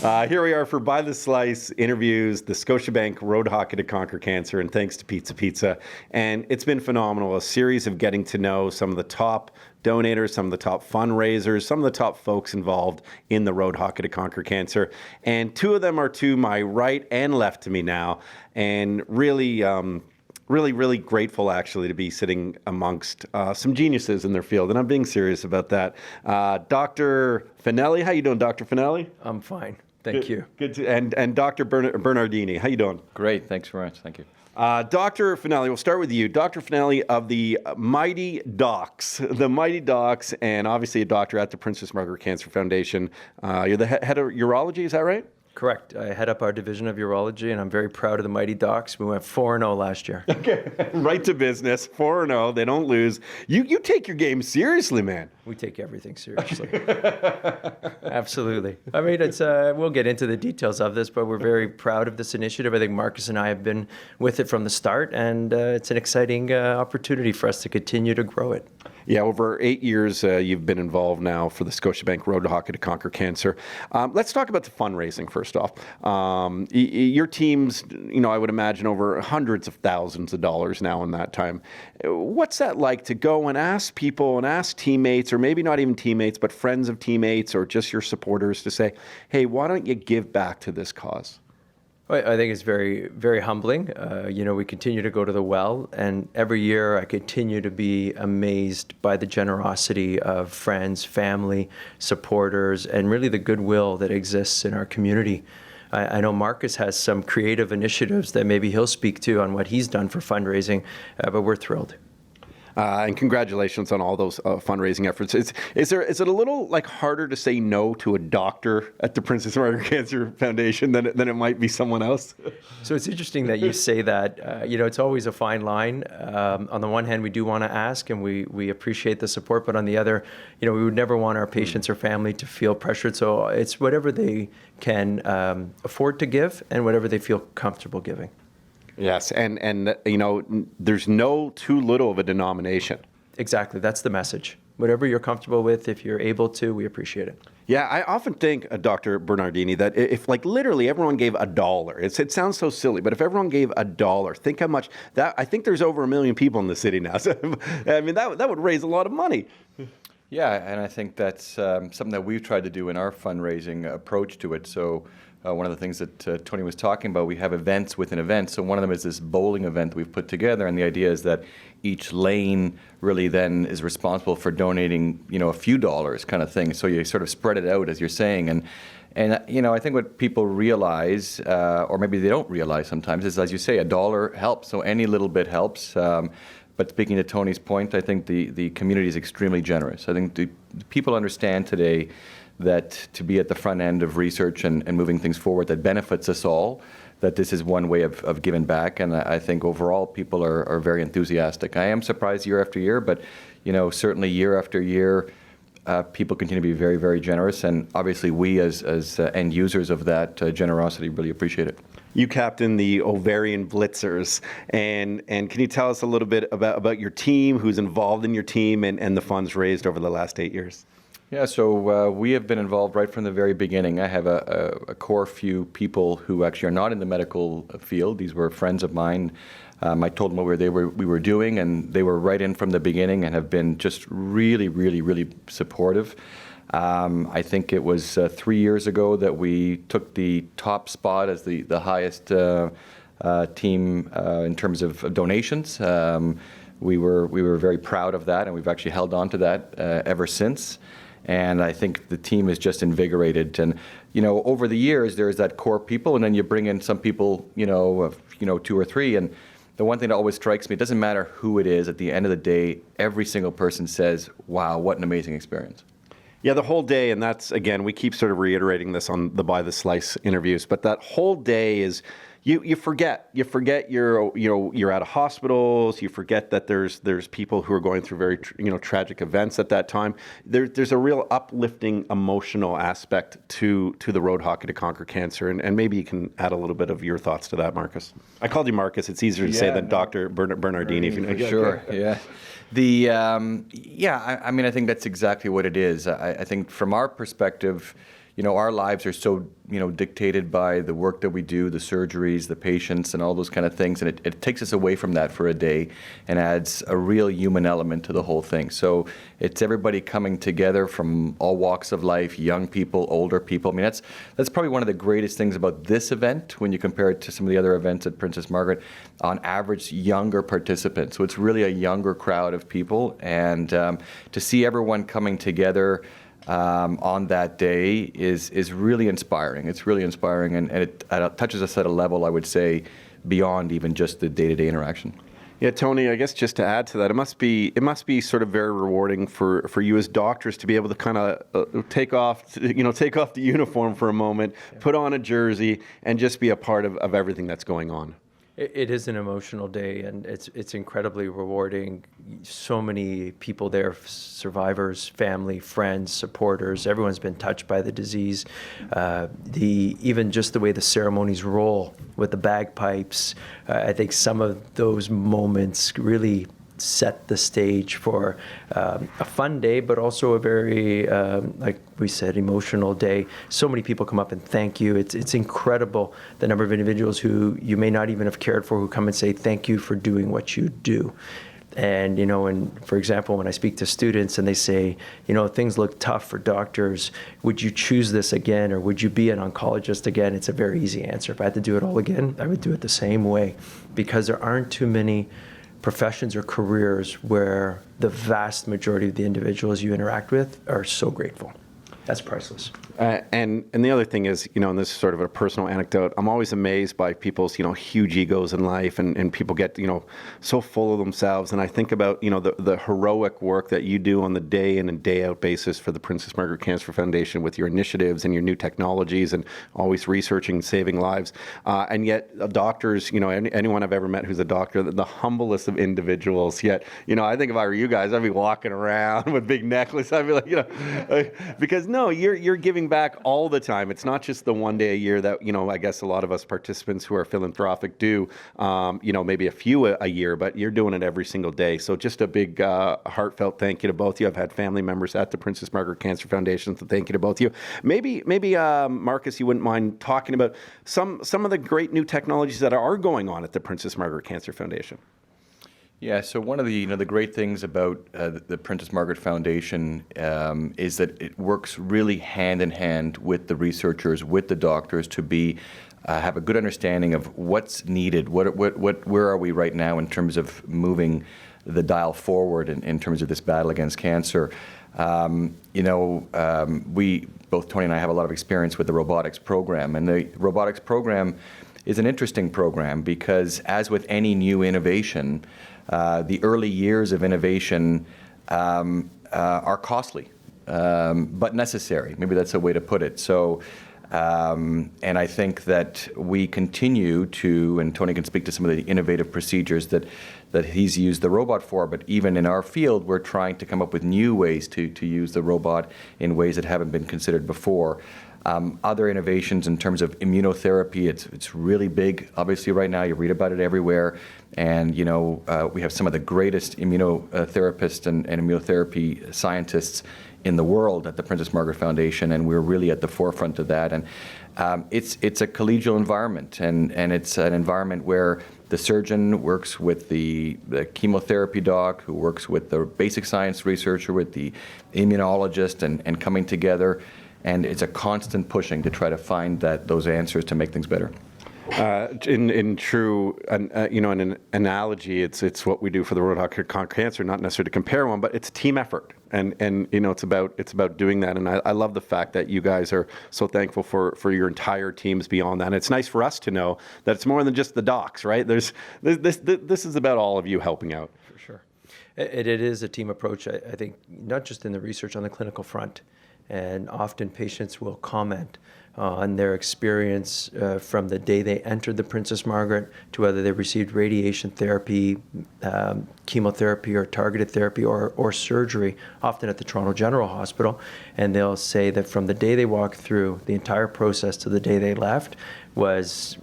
Here we are for By the Slice interviews, the Scotiabank Road Hockey to Conquer Cancer, and thanks to Pizza. And it's been phenomenal, a series of getting to know some of the top donators, some of the top fundraisers, some of the top folks involved in the Road Hockey to Conquer Cancer. And two of them are to my right and left to me now. And really grateful, actually, to be sitting amongst some geniuses in their field. And I'm being serious about that. Dr. Finelli, how you doing, Dr. Finelli? I'm fine. Thank you. Good. And Dr. Bernardini, how you doing? Great. Thanks very much. Thank you. Dr. Finelli, we'll start with you. Dr. Finelli of the Mighty Docs, and obviously a doctor at the Princess Margaret Cancer Foundation. You're the head of urology, is that right? Correct. I head up our division of urology, and I'm very proud of the Mighty Docs. We went 4-0 last year. Okay, right to business, 4-0. They don't lose. You take your game seriously, man. We take everything seriously. Absolutely. I mean, it's we'll get into the details of this, but we're very proud of this initiative. I think Marcus and I have been with it from the start, and it's an exciting opportunity for us to continue to grow it. Yeah, over 8 years you've been involved now for the Scotiabank Road to Hockey to Conquer Cancer. Let's talk about the fundraising first off. Your team's, I would imagine over hundreds of thousands of dollars now in that time. What's that like to go and ask people and ask teammates, or maybe not even teammates, but friends of teammates or just your supporters to say, hey, why don't you give back to this cause? I think it's very, very humbling. We continue to go to the well, and every year I continue to be amazed by the generosity of friends, family, supporters, and really the goodwill that exists in our community. I know Marcus has some creative initiatives that maybe he'll speak to on what he's done for fundraising, but we're thrilled. And congratulations on all those fundraising efforts. Is it a little harder to say no to a doctor at the Princess Margaret Cancer Foundation than it might be someone else? So it's interesting that you say that. It's always a fine line. On the one hand, we do want to ask, and we appreciate the support, but on the other, we would never want our patients or family to feel pressured. So it's whatever they can afford to give and whatever they feel comfortable giving. Yes, and there's no too little of a denomination. Exactly, that's the message. Whatever you're comfortable with, if you're able to, we appreciate it. Yeah, I often think, Dr. Bernardini, that if literally everyone gave $1, it sounds so silly, but if everyone gave $1, think how much that. I think there's over 1 million people in the city now. So, I mean, that would raise a lot of money. Yeah, and I think that's something that we've tried to do in our fundraising approach to it. So one of the things that Tony was talking about, we have events within events. So one of them is this bowling event that we've put together, and the idea is that each lane really then is responsible for donating, a few dollars kind of thing. So you sort of spread it out, as you're saying. And I think what people realize, or maybe they don't realize sometimes, is, as you say, $1 helps. So any little bit helps. But speaking to Tony's point, I think the community is extremely generous. I think the people understand today that to be at the front end of research and moving things forward that benefits us all, that this is one way of giving back. And I think overall people are very enthusiastic. I am surprised year after year, but certainly year after year, people continue to be very, very generous. And obviously we as end users of that generosity really appreciate it. You captain the Ovarian Blitzers, and can you tell us a little bit about your team, who's involved in your team, and the funds raised over the last 8 years? Yeah, so we have been involved right from the very beginning. I have a core few people who actually are not in the medical field. These were friends of mine. I told them what we were doing, and they were right in from the beginning and have been just really, really, really supportive. I think it was 3 years ago that we took the top spot as the highest team in terms of donations. We were very proud of that, and we've actually held on to that ever since. And I think the team is just invigorated. And over the years, there's that core people, and then you bring in some people, 2 or 3. And the one thing that always strikes me, it doesn't matter who it is. At the end of the day, every single person says, "Wow, what an amazing experience." Yeah, the whole day, and that's, again, we keep sort of reiterating this on the By the Slice interviews, but that whole day is, you forget you're out of hospitals, you forget that there's people who are going through very tragic events at that time. There's a real uplifting emotional aspect to the Road Hockey to Conquer Cancer, and maybe you can add a little bit of your thoughts to that, Marcus. I called you Marcus. It's easier to say than Dr. Bernardini. For sure, yeah. I mean, I think that's exactly what it is. I think from our perspective, our lives are so, dictated by the work that we do, the surgeries, the patients, and all those kind of things. And it takes us away from that for a day and adds a real human element to the whole thing. So it's everybody coming together from all walks of life, young people, older people. I mean, that's probably one of the greatest things about this event when you compare it to some of the other events at Princess Margaret. On average, younger participants. So it's really a younger crowd of people. And to see everyone coming together on that day is really inspiring. It's really inspiring, and it touches us at a level, I would say, beyond even just the day-to-day interaction. Yeah, Tony, I guess just to add to that, it must be sort of very rewarding for you as doctors to be able to kind of take off the uniform for a moment, put on a jersey, and just be a part of everything that's going on. It is an emotional day, and it's incredibly rewarding. So many people there, survivors, family, friends, supporters. Everyone's been touched by the disease. Even just the way the ceremonies roll with the bagpipes. I think some of those moments really set the stage for a fun day, but also a very, like we said, emotional day. So many people come up and thank you. It's incredible the number of individuals who you may not even have cared for who come and say thank you for doing what you do. And, and for example, when I speak to students and they say, things look tough for doctors, would you choose this again, or would you be an oncologist again? It's a very easy answer. If I had to do it all again, I would do it the same way, because there aren't too many professions or careers where the vast majority of the individuals you interact with are so grateful. That's priceless. And the other thing is, and this is sort of a personal anecdote, I'm always amazed by people's, huge egos in life, and people get, so full of themselves. And I think about, the heroic work that you do on the day in and day out basis for the Princess Margaret Cancer Foundation with your initiatives and your new technologies and always researching and saving lives. And yet doctors, anyone I've ever met who's a doctor, the humblest of individuals. Yet, I think if I were you guys, I'd be walking around with big necklace. I'd be like, because no, you're giving back all the time. It's not just the one day a year that, I guess a lot of us participants who are philanthropic do, maybe a few a year, but you're doing it every single day. So just a big heartfelt thank you to both of you. I've had family members at the Princess Margaret Cancer Foundation, so thank you to both of you. Maybe Marcus, you wouldn't mind talking about some of the great new technologies that are going on at the Princess Margaret Cancer Foundation. Yeah, so one of the the great things about the Princess Margaret Foundation is that it works really hand in hand with the researchers, with the doctors, to be have a good understanding of what's needed. Where are we right now in terms of moving the dial forward in terms of this battle against cancer? We both, Tony and I, have a lot of experience with the robotics program, and the robotics program is an interesting program because, as with any new innovation, the early years of innovation are costly, but necessary. Maybe that's a way to put it. So, and I think that we continue to, and Tony can speak to some of the innovative procedures that he's used the robot for, but even in our field, we're trying to come up with new ways to use the robot in ways that haven't been considered before. Other innovations in terms of immunotherapy, it's really big. Obviously, right now, you read about it everywhere. And, we have some of the greatest immunotherapists and immunotherapy scientists in the world at the Princess Margaret Foundation, and we're really at the forefront of that. And it's a collegial environment, and it's an environment where the surgeon works with the chemotherapy doc, who works with the basic science researcher, with the immunologist, and coming together. And it's a constant pushing to try to find those answers to make things better. In true, in an analogy, it's what we do for the Road Hockey Conquer Cancer, not necessarily to compare one, but it's a team effort, and it's about doing that. And I love the fact that you guys are so thankful for your entire teams beyond that. And it's nice for us to know that it's more than just the docs, right? This is about all of you helping out. For sure, it is a team approach. I think not just in the research, on the clinical front. And often patients will comment on their experience from the day they entered the Princess Margaret to whether they received radiation therapy, chemotherapy, or targeted therapy, or surgery, often at the Toronto General Hospital. And they'll say that from the day they walked through, the entire process to the day they left was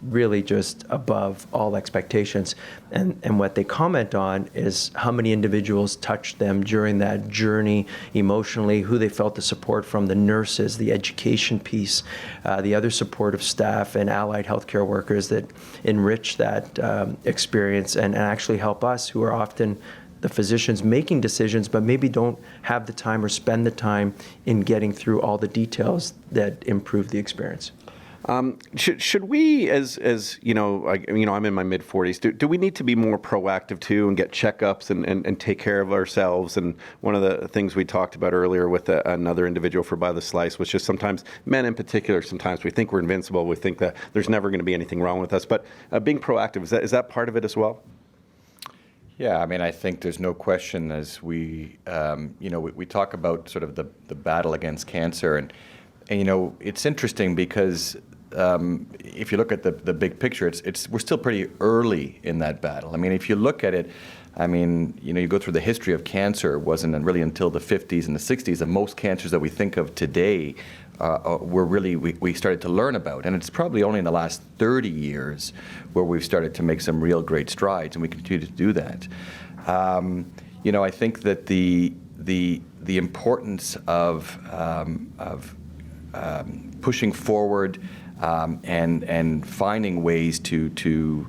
really just above all expectations. And what they comment on is how many individuals touched them during that journey emotionally, who they felt the support from, the nurses, the education piece, the other supportive staff and allied healthcare workers that enrich that experience and actually help us, who are often the physicians making decisions, but maybe don't have the time or spend the time in getting through all the details that improve the experience. Should we, as you know, I'm in my mid-40s. Do we need to be more proactive too and get checkups and take care of ourselves? And one of the things we talked about earlier with another individual for By the Slice was just sometimes men in particular. Sometimes we think we're invincible. We think that there's never going to be anything wrong with us. But being proactive, is that part of it as well? Yeah, I mean, I think there's no question as we talk about sort of the battle against cancer, and it's interesting because if you look at the big picture, we're still pretty early in that battle. I mean, if you look at it, you go through the history of cancer, it wasn't really until the 50s and the 60s that most cancers that we think of today we started to learn about. And it's probably only in the last 30 years where we've started to make some real great strides, and we continue to do that. I think that the importance of pushing forward and finding ways to do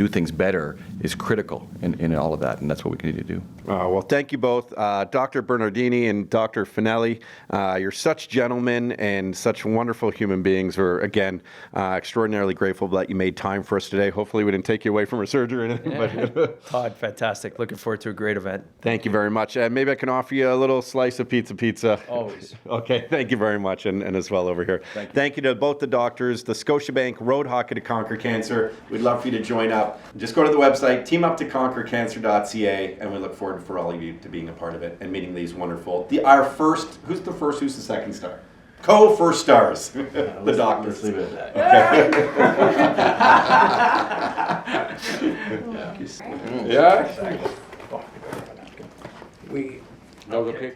things better is critical in all of that, and that's what we continue to do. Well, thank you both, Dr. Bernardini and Dr. Finelli. You're such gentlemen and such wonderful human beings. We're, again, extraordinarily grateful that you made time for us today. Hopefully we didn't take you away from our surgery or anything. But Todd, fantastic. Looking forward to a great event. Thank you very much. Maybe I can offer you a little slice of pizza. Always. Okay, thank you very much, and as well over here. Thank you to both the doctors, the Scotiabank Road Hockey to Conquer Cancer. We'd love for you to join up. Just go to the website, teamuptoconquercancer.ca, and we look forward for all of you to being a part of it and meeting these wonderful, who's the second star? Co-first stars, the doctors. Let's leave it at that. Okay. Yeah. That was okay.